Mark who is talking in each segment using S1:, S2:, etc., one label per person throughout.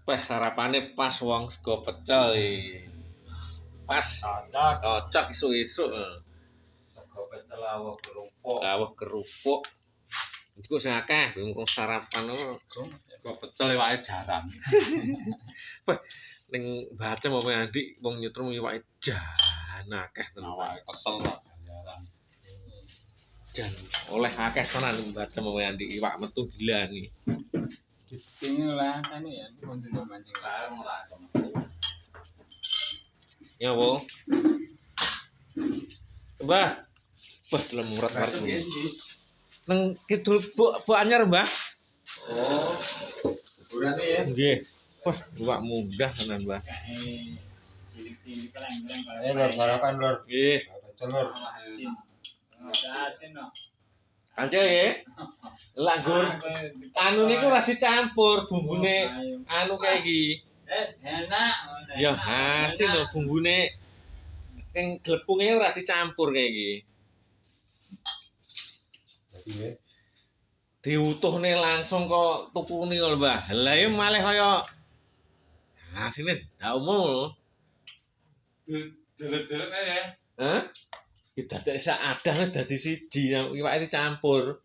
S1: Wah, sarapane pas wong sego pecel iki. Pas cocok isuk-isuk.
S2: Sego pecel awuh kerupuk.
S1: Awuh kerupuk. Iku sing akeh wong sarapan
S2: Sego pecel iwake jarang.
S1: Wah, ning Bacem opo Andi wong nyetrum iwake jan akeh tenan.
S2: Awake kesel lah jarang.
S1: Jan oleh akeh tenan Bacem opo Andi iwak metu gila nih.
S2: Ditingi lah kan ya, kontine mancing lae wong ra iso metu.
S1: Ya wo. Mbah. Wah, delem murat-murat. Nang kidul Bu Anyar, Mbah.
S2: Oh. Hiburane ya.
S1: Nggih. Wah, iwak mudah tenan, Mbah.
S2: Cilik-cilik keleng-keleng. Lor sarapan lor.
S1: Nggih.
S2: Pecel lor. Asin. Asin no.
S1: Anjir ya. Lah nggur anu niku ora dicampur bumbune anu kae iki.
S2: Enak.
S1: Ya hasil lho bumbune sing glepunge ora dicampur kae iki.
S2: Dadi
S1: Diutuhne langsung kok tukune lho, Mbah. Lah ya malih kaya asine ndak umum lho.
S2: Delek-delek ya.
S1: Hah? Didadek sak adang dadi siji, iwake dicampur.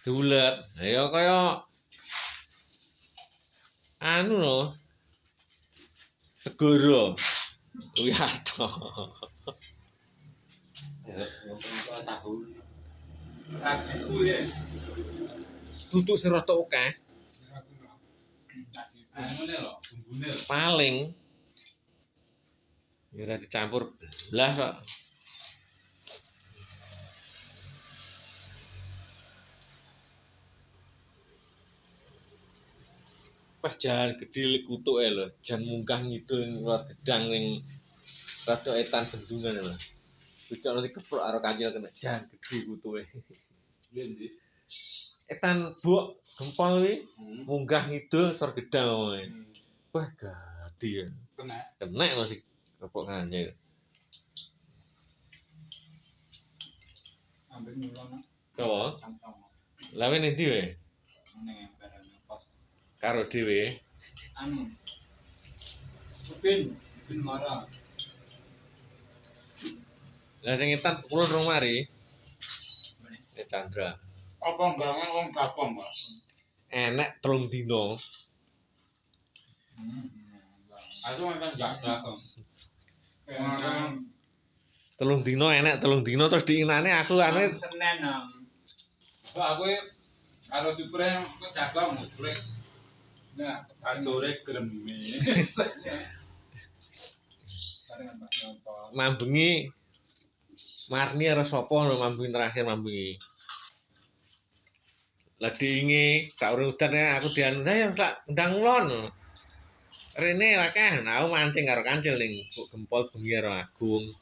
S1: Dulet. Ya kaya anu lho. Segoro. Kuwi adoh.
S2: Tahu. Sajiku ya.
S1: Tutuk sing rada akeh.
S2: Ngene lho, bumbune lho.
S1: Paling ya ora dicampur blas kok. Pas jalan gedhe kutuke lho, jan munggah ngidul luar gedang ning rada etan bendungan lho. Bocah nanti keprok karo kancil kena jan gedhe kutuke.
S2: Endi?
S1: Etan buk gempol kuwi munggah ngidul sor gedang wae. Wah, gadi ya. Kena masih keprok kancil.
S2: Ambil nulono.
S1: Apa? Lah men endi wae?
S2: Ning barang pos.
S1: Karo dhewe.
S2: Anu. Upin marah.
S1: Lah sing etan kula rong mari. Chandra.
S2: Apa enggak wong Gabon, Pak?
S1: Enek 3 dina.
S2: Aku makan jaga. Kemarin
S1: 3 dina enek 3 dina terus diinane aku anu
S2: Senin. Aku karo supre kok jaga mubrek. Nah, sore greme. Barengan Pak nonton.
S1: mambengi Marni karo sapa lho mambengi terakhir mambengi. Lah diingi gak urung udan aku dianu ya tak ndang ulon. Rene akeh aku mancing karo kancil ning Buk Gempol bengi karo Agung.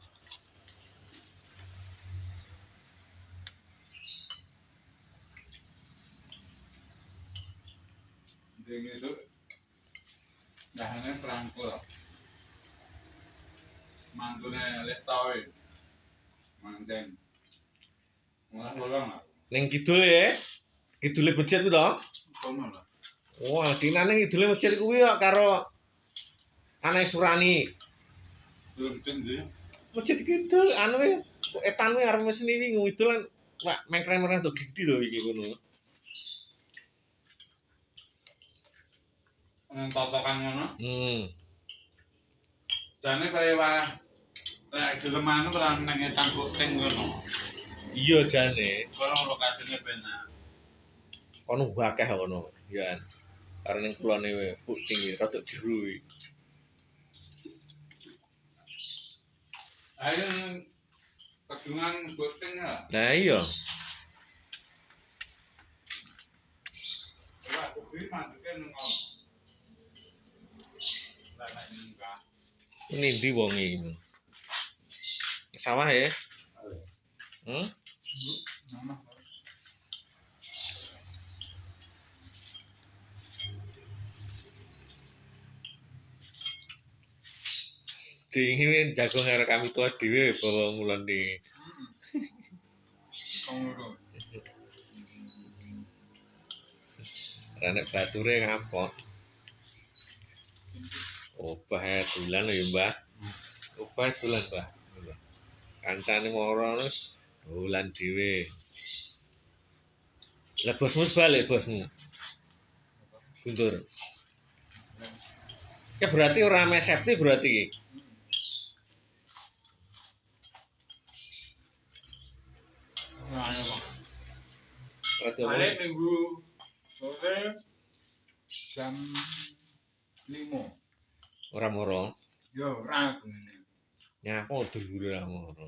S2: Ding itu dahane perangkul. Mantune lek tawe. Mancing. Ora bolong lah.
S1: Ning kidul ya. Kidule becet ku to.
S2: Kono lah.
S1: Wah, dinane kidule becet kuwi kok karo Aneh Surani.
S2: Belum tinggi.
S1: Becet kidul anu etan kuwi arep mesin iki ngidul kan Pak mengkrem-krem do gede lho iki kono.
S2: Nang totokan ngono. Jane prewa lek gelem anu ora nang cangkuk ting ngono.
S1: Iya jane.
S2: Kono lokasine benar.
S1: Kono akeh kono. Ya. Karo ning kulone Puting rada jero iki.
S2: Ayo kedungan Puting ya.
S1: Lah iya.
S2: Ora kuwi mantuke ngono. Lah enggak.
S1: Ini ndi wong iki? Sawah ya?
S2: Mama.
S1: Diingin jago karo kami tua dhewe bawa mulon di. Nek bature ngampot. Obah dolan ya, Mbah. Obah dolan, Mbah. Kancane moro wis dolan dhewe. Lah bosmu wis balik bosmu. Guntur. Ya berarti ora ame safety berarti iki.
S2: Nah, ya, Bang.
S1: Rada
S2: Balik minggu sore jam 5.
S1: ora moro.
S2: Yo ora ngene.
S1: Nyapa dulure ora moro.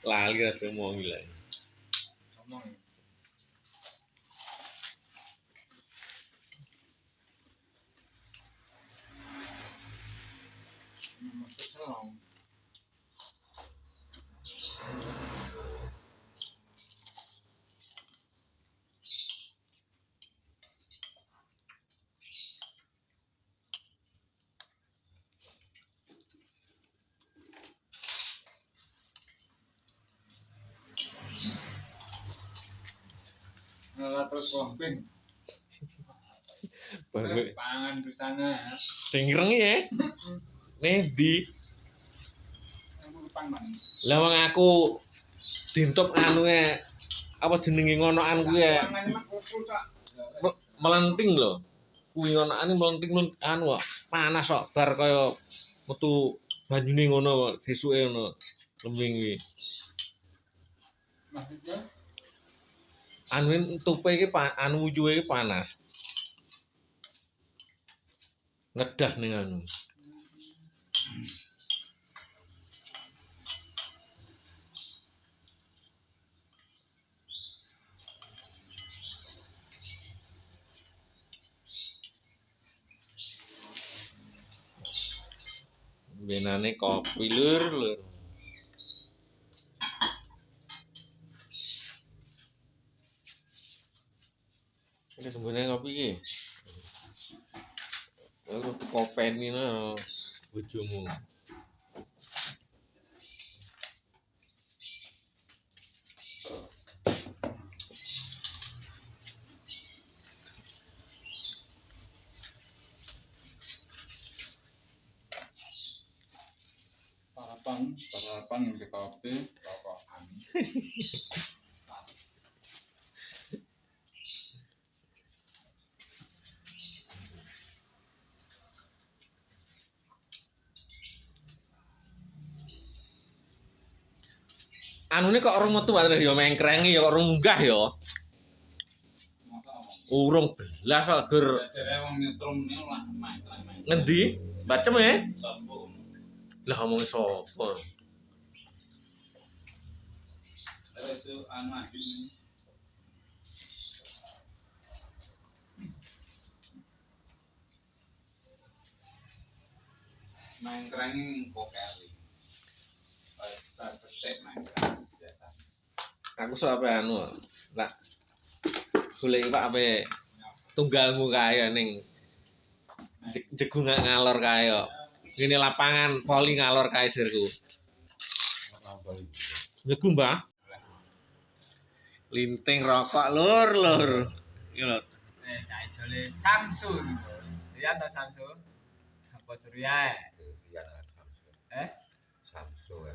S1: Lali rada mau ngilai.
S2: Ngomong. Maksudnya ngalah terus komping.
S1: Bagus.
S2: Pangan pisangnya ya.
S1: Sing ireng ya. Ndi?
S2: Aku lupa man.
S1: Lah wong aku dintup anuke apa jenenge ngonokan kuwi ya.
S2: Pangan mah kuku sak.
S1: Melenting lho. Kuwi ngonokane melenting anu kok panas kok bar kaya metu banyune ngono kok sesuke ngono lembing iki.
S2: Maksudnya
S1: Anu tupe iki anu wujuhe iki panas. Ngedas ning anu. Benane kopi lur. Ini sebenarnya kopi iki. Aku kopen ini bojomu.
S2: sarapan di kopi, rokokan.
S1: Anune kok urung metu wae ya mengkrengi ya urung munggah ya. Urung belas kok ger.
S2: Jare wong nyetrum niku lah main.
S1: Ngendi? Bacem ya? Lah ngomong sapa?
S2: Terus anu iki. Main krangi kok kali. Tak cetek main biasa.
S1: Aku sok apa anu. Lah golek Pak ape tunggalmu kae ning jegung ngalor kae kok. Ngene lapangan voli ngalor kae sirku. Jegung, Mbah. Linting rokok lur. Iki lho.
S2: Saya jole Samsung. Lihat to Samsung. Apa Surya? Samsung.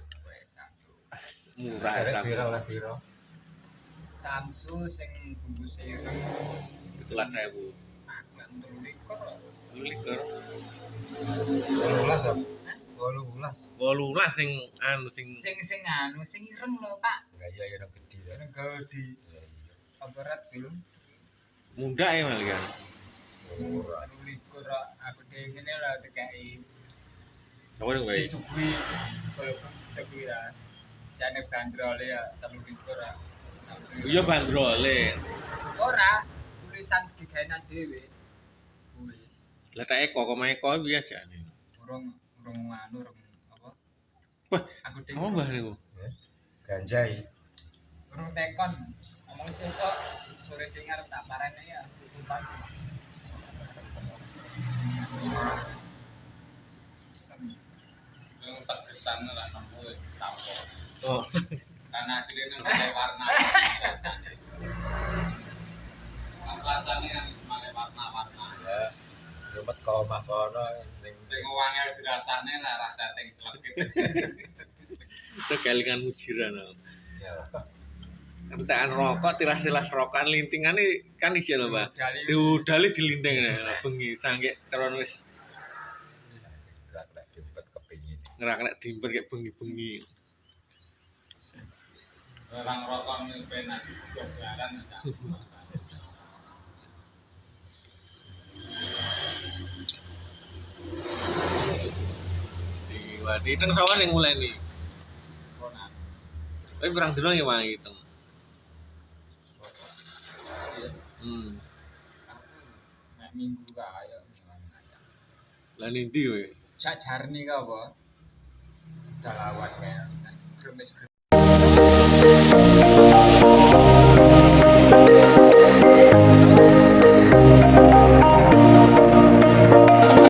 S1: Murah
S2: Piro. Samsung sing bungkus ireng
S1: 17.000.
S2: agak 13.
S1: 13. 18 sing anu sing
S2: Sing ireng lho, Pak.
S3: Gaya ireng gede ya.
S2: Ireng gede. Kabarat film.
S1: muda ya malah kan.
S2: Ora 13 aku dhewe ngene lho dikai
S1: Sapa ning wae?
S2: disuguhi walaupun tapi ya jane bandrole ya 13 Samsung.
S1: Iya bandrole.
S2: Ora tulisan digawean dhewe. Kuwi.
S1: Lah tak eko kok eko biasa nih.
S2: Urung anu apa?
S1: Wah,
S2: Aku dhewe.
S1: apa mbah niku?
S3: Ganjai.
S2: Urung tekon. Ngomong sesuk sore dengar tak parane ya tutupan. Yang tak kesan lah nemu kapok.
S1: Oh. karena aslinya mulai warna. Rasanya kan mulai warna-warna.
S3: Ya. Rumet kau mah kono
S1: Sing wangel dirasane lah rasa teng celekit. Kegalingan mujiran.
S3: Ya.
S1: Entekan rokok, tiras-tiras rokokan lintingane kan iso lho, Mbak. Diudali dilinting nek bengi sangke teron wis
S3: Gerak diempet kepingin.
S1: ngerak-nek dimpet kayak bengi-bengi. Orang rokok ning penak jajaran. Istiwati teng sawan yang mulai nih. Tapi berang dino ya mang itu.
S2: Nek minggu kaya.
S1: Lah ninti we.
S2: Sak jarni ka apa? Dalawat kayak. Kremes